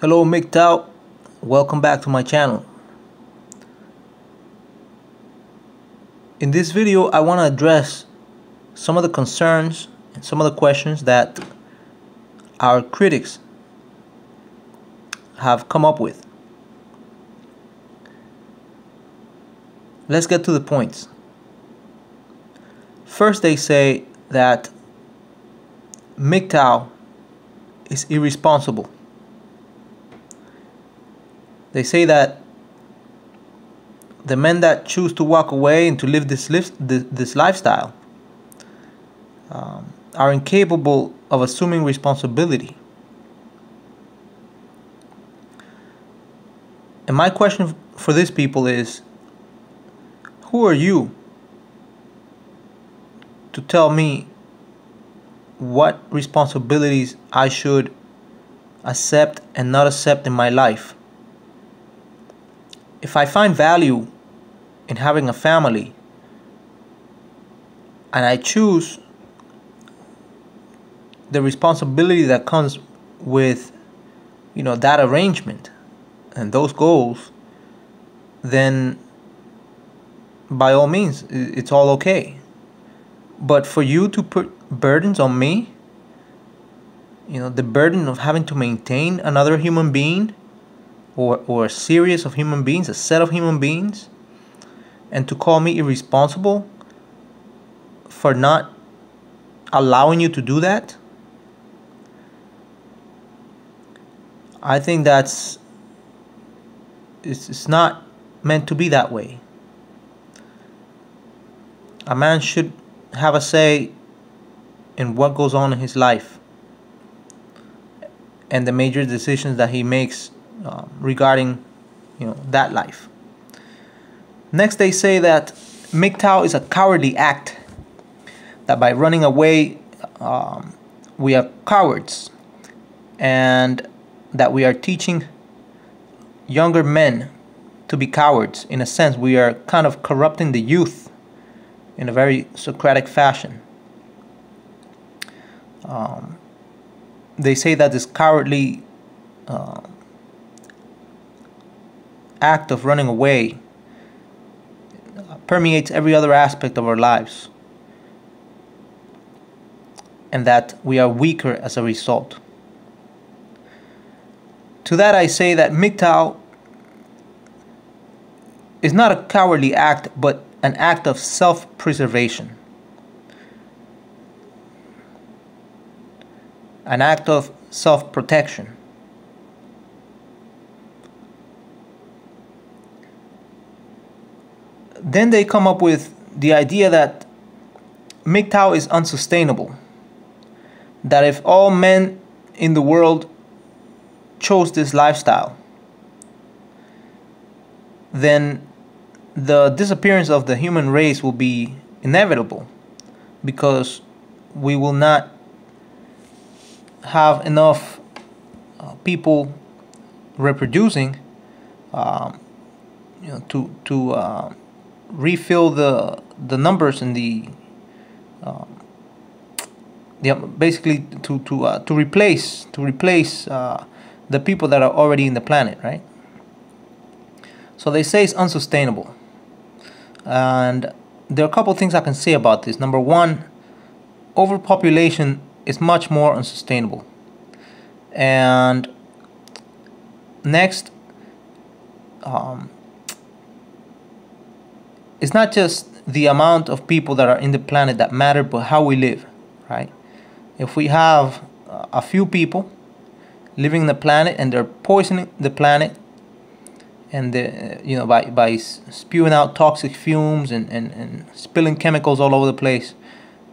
Hello MGTOW, welcome back to my channel. In this video I want to address some of the concerns and some of the questions that our critics have come up with. Let's get to the points. First, they say that MGTOW is irresponsible. They say that the men that choose to walk away and to live this lifestyle are incapable of assuming responsibility. And my question for these people is, who are you to tell me what responsibilities I should accept and not accept in my life? If I find value in having a family and I choose the responsibility that comes with, that arrangement and those goals, then by all means, it's all okay. But for you to put burdens on me, the burden of having to maintain another human being, or a series of human beings, a set of human beings, and to call me irresponsible for not allowing you to do that, I think it's not meant to be that way. A man should have a say in what goes on in his life and the major decisions that he makes regarding that life. Next, they say that MGTOW is a cowardly act, that by running away we are cowards, and that we are teaching younger men to be cowards. In a sense, we are kind of corrupting the youth in a very Socratic fashion. They say that this cowardly act of running away permeates every other aspect of our lives, and that we are weaker as a result. To that I say that MGTOW is not a cowardly act, but an act of self-preservation, an act of self-protection. Then they come up with the idea that MGTOW is unsustainable, that if all men in the world chose this lifestyle, then the disappearance of the human race will be inevitable, because we will not have enough people reproducing to refill the numbers in basically to replace the people that are already in the planet, right? So they say it's unsustainable, and there are a couple of things I can say about this. Number one, overpopulation is much more unsustainable. And next, it's not just the amount of people that are in the planet that matter, but how we live, right? If we have a few people living on the planet and they're poisoning the planet, and by spewing out toxic fumes and spilling chemicals all over the place,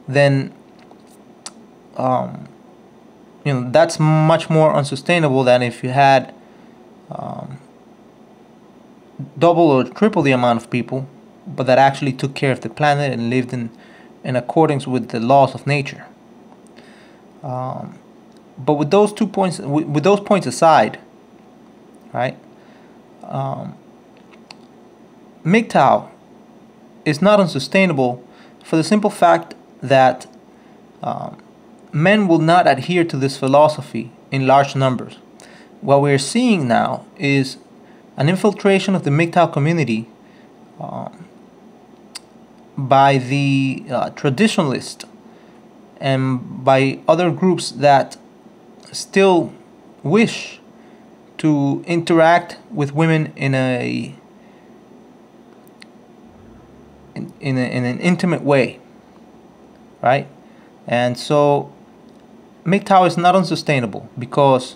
then that's much more unsustainable than if you had double or triple the amount of people, but that actually took care of the planet and lived in accordance with the laws of nature. But with those points aside, right? MGTOW is not unsustainable for the simple fact that men will not adhere to this philosophy in large numbers. what we're seeing now is an infiltration of the MGTOW community by the traditionalists and by other groups that still wish to interact with women in an intimate way, right? And so MGTOW is not unsustainable, because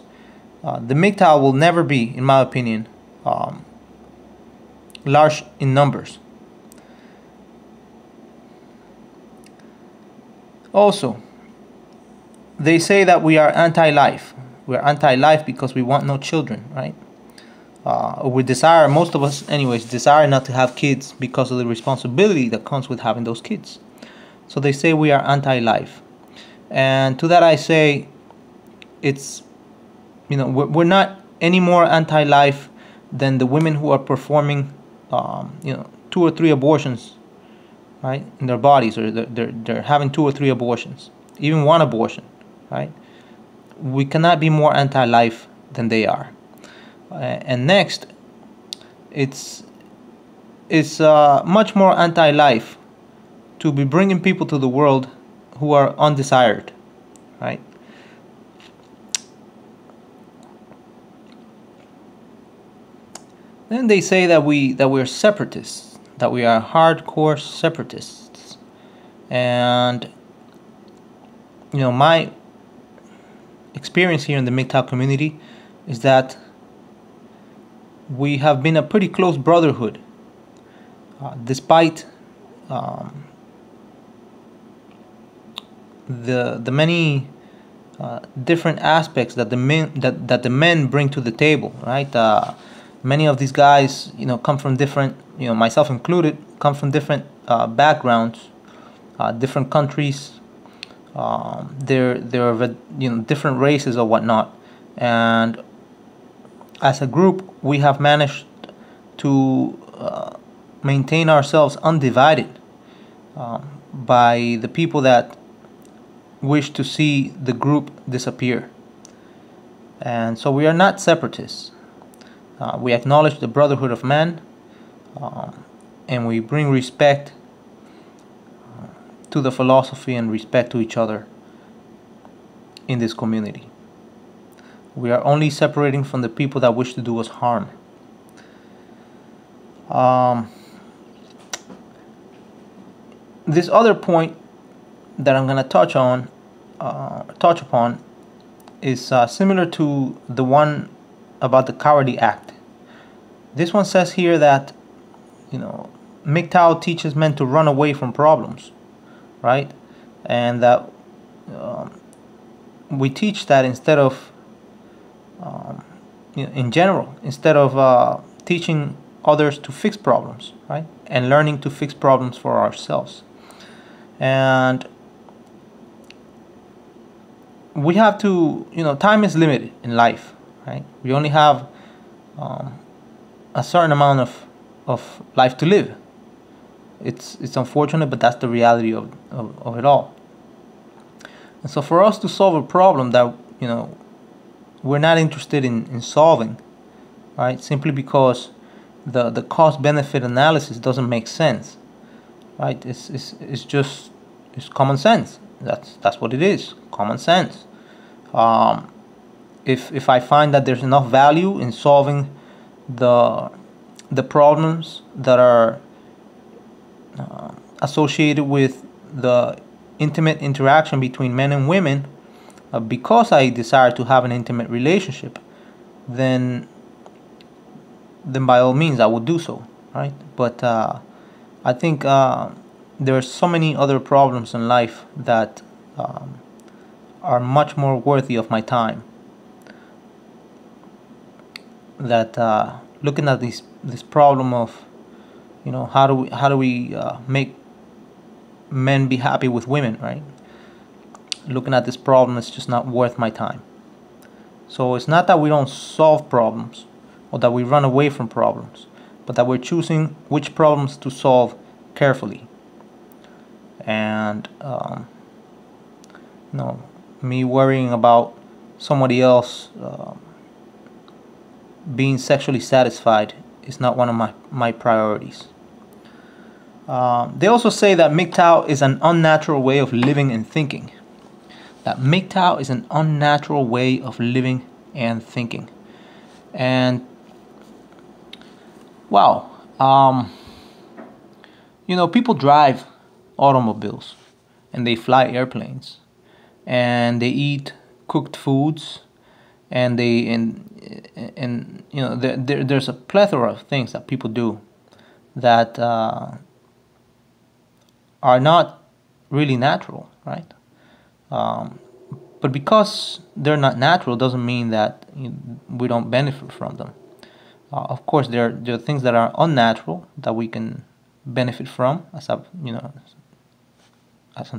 the MGTOW will never be, in my opinion, large in numbers. Also, they say that we are anti-life. We're anti-life because we want no children, right? We desire, most of us anyways, desire not to have kids because of the responsibility that comes with having those kids. So they say we are anti-life. And to that I say, it's, we're not any more anti-life than the women who are performing, 2 or 3 abortions, right, in their bodies, or they're having 2 or 3 abortions, even 1 abortion, right? We cannot be more anti-life than they are. And next, it's much more anti-life to be bringing people to the world who are undesired, right? Then they say that we're separatists, that we are hardcore separatists, and my experience here in the MGTOW community is that we have been a pretty close brotherhood, despite the many different aspects that the men bring to the table, right? Many of these guys, come from different, myself included, come from different backgrounds, different countries. They're different races or whatnot, and as a group we have managed to maintain ourselves undivided by the people that wish to see the group disappear. And so we are not separatists. We acknowledge the brotherhood of man, and we bring respect to the philosophy and respect to each other in this community. We are only separating from the people that wish to do us harm. This other point that I'm going to touch upon is similar to the one about the Cowardly Act. This one says here that MGTOW teaches men to run away from problems, right? And that we teach that instead of in general, instead of teaching others to fix problems, right? And learning to fix problems for ourselves. And we have to, time is limited in life, right? We only have a certain amount of life to live. It's unfortunate, but that's the reality of it all. And so for us to solve a problem that we're not interested in solving, right? Simply because the cost benefit analysis doesn't make sense, right? It's just common sense. That's what it is, common sense. If I find that there's enough value in solving the problems that are associated with the intimate interaction between men and women, because I desire to have an intimate relationship, then by all means I would do so, right? But I think there are so many other problems in life that are much more worthy of my time. That looking at this problem of how do we make men be happy with women, right? Looking at this problem is just not worth my time. So it's not that we don't solve problems or that we run away from problems, but that we're choosing which problems to solve carefully. And me worrying about somebody else being sexually satisfied is not one of my priorities. They also say that MGTOW is an unnatural way of living and thinking. That MGTOW is an unnatural way of living and thinking. And wow, people drive automobiles and they fly airplanes and they eat cooked foods and there's a plethora of things that people do that are not really natural, right? But because they're not natural doesn't mean that we don't benefit from them. Of course, there are things that are unnatural that we can benefit from, as I'm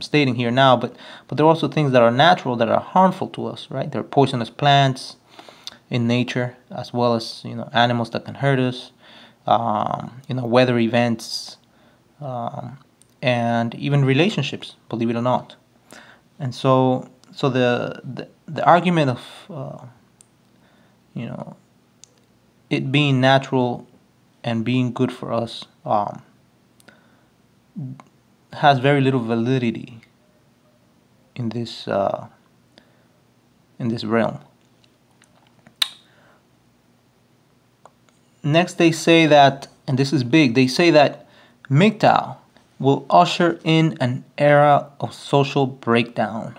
stating here now. But there are also things that are natural that are harmful to us, right? There are poisonous plants in nature, as well as animals that can hurt us. Weather events, and even relationships, believe it or not. And so the argument of it being natural and being good for us has very little validity in this realm. Next, they say that, and this is big, they say that MGTOW will usher in an era of social breakdown.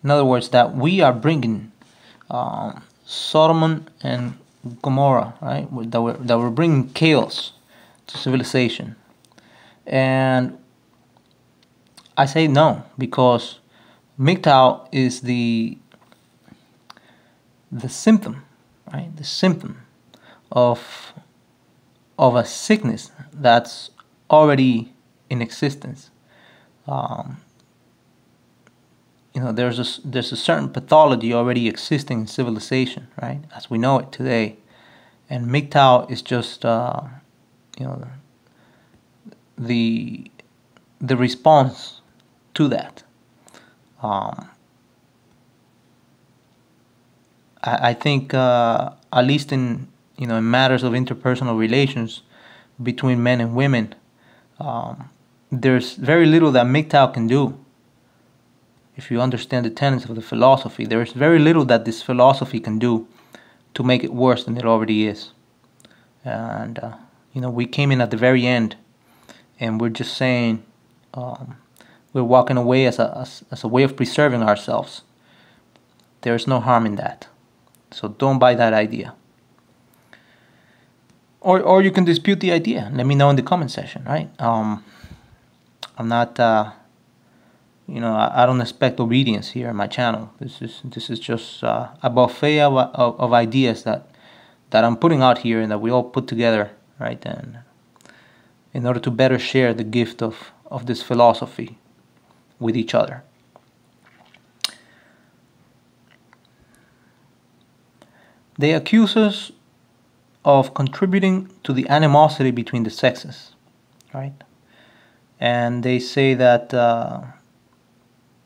In other words, that we are bringing Sodom and Gomorrah, right? That we're bringing chaos to civilization. And I say no, because MGTOW is the symptom, right? The symptom of a sickness that's already in existence. There's a certain pathology already existing in civilization, right, as we know it today, and MGTOW is just the response to that. I think at least in matters of interpersonal relations between men and women, there's very little that MGTOW can do. If you understand the tenets of the philosophy, there is very little that this philosophy can do to make it worse than it already is. And we came in at the very end, and we're just saying we're walking away as a way of preserving ourselves. There is no harm in that, so don't buy that idea. Or you can dispute the idea. Let me know in the comment section, right? I'm not. I don't expect obedience here on my channel. This is just a buffet of ideas that I'm putting out here and that we all put together, right? And in order to better share the gift of this philosophy with each other. They accuse us of contributing to the animosity between the sexes, right? And they say that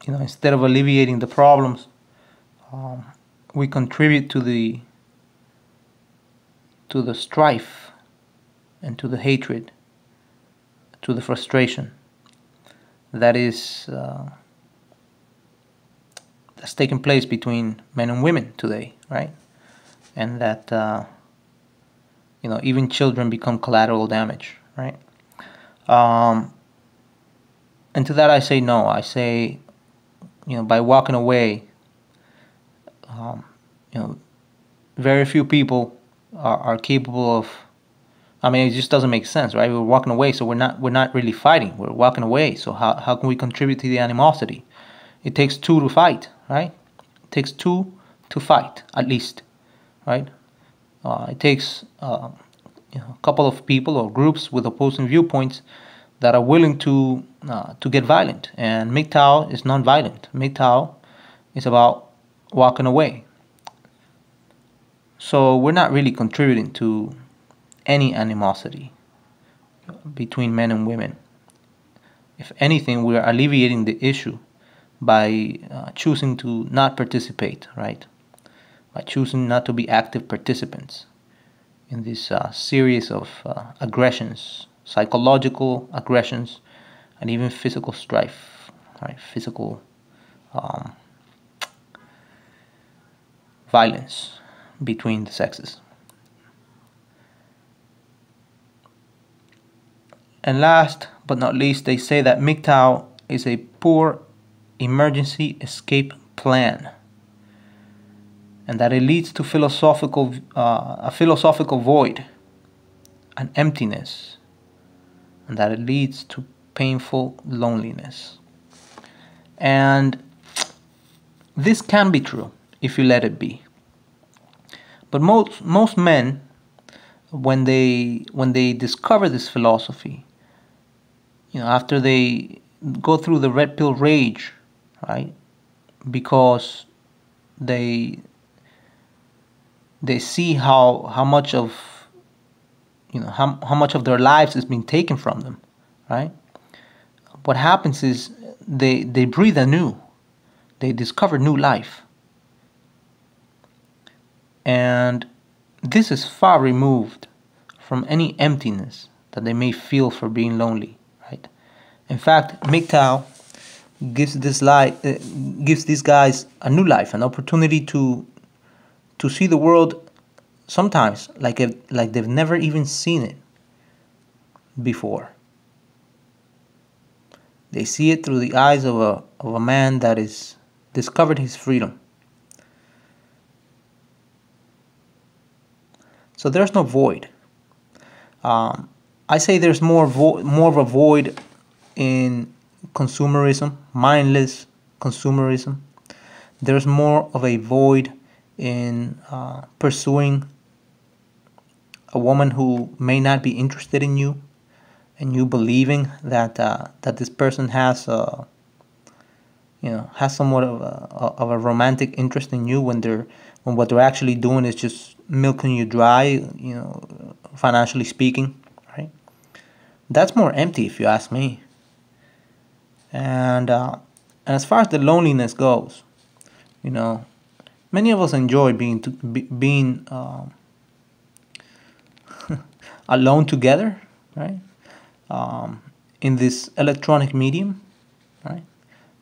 instead of alleviating the problems, we contribute to the strife and to the hatred, to the frustration that is that's taking place between men and women today, right? And that even children become collateral damage, right? And to that I say no. I say, by walking away, very few people are capable of. I mean, it just doesn't make sense, right? We're walking away, so we're not really fighting. We're walking away, so how can we contribute to the animosity? It takes two to fight, right? It takes two to fight, at least, right? It takes a couple of people or groups with opposing viewpoints that are willing to get violent. And MGTOW is non-violent. MGTOW is about walking away. So we're not really contributing to any animosity between men and women. If anything, we are alleviating the issue by choosing to not participate, right? By choosing not to be active participants in this series of aggressions, psychological aggressions, and even physical strife, right? Physical violence between the sexes. And last but not least, they say that MGTOW is a poor emergency escape plan, and that it leads to a philosophical void, an emptiness, and that it leads to painful loneliness. And this can be true if you let it be. But most men, when they discover this philosophy, after they go through the red pill rage, right? Because they see how much of how much of their lives is being taken from them, right? What happens is they breathe anew, they discover new life, and this is far removed from any emptiness that they may feel for being lonely, right? In fact, MGTOW gives these guys a new life, an opportunity to see the world sometimes like they've never even seen it before. They see it through the eyes of a man that is discovered his freedom. So there's no void. I say there's more of a void in consumerism, mindless consumerism. There's more of a void in pursuing a woman who may not be interested in you, and you believing that this person has somewhat of a romantic interest in you, when what they're actually doing is just milking you dry, financially speaking, right? That's more empty, if you ask me. And as far as the loneliness goes, many of us enjoy being alone together, right? In this electronic medium, right?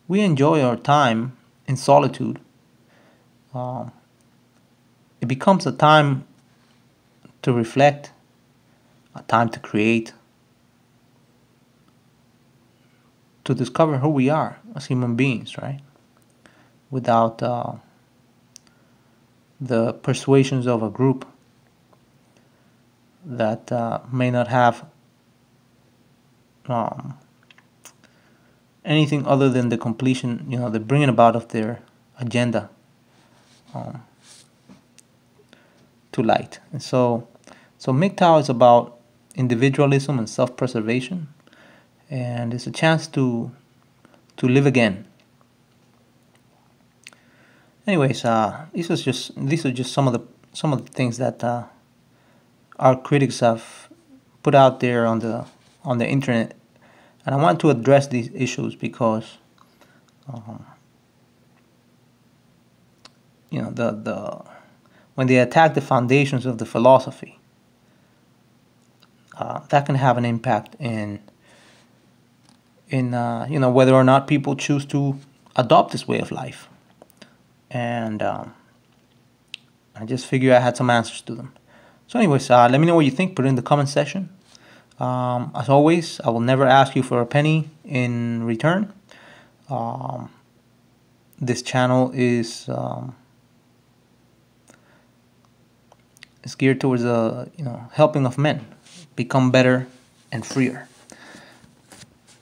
We enjoy our time in solitude. It becomes a time to reflect, a time to create, to discover who we are as human beings, right? Without the persuasions of a group that may not have anything other than the completion, the bringing about of their agenda to light. And so MGTOW is about individualism and self-preservation, and it's a chance to live again. Anyways, these are just some of the things that our critics have put out there on the internet, and I want to address these issues because when they attack the foundations of the philosophy, that can have an impact in whether or not people choose to adopt this way of life. And I just figured I had some answers to them. So anyways, let me know what you think. Put it in the comment section. As always, I will never ask you for a penny in return. This channel is geared towards helping of men become better and freer.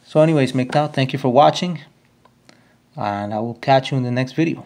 So anyways, MGTOW, thank you for watching, and I will catch you in the next video.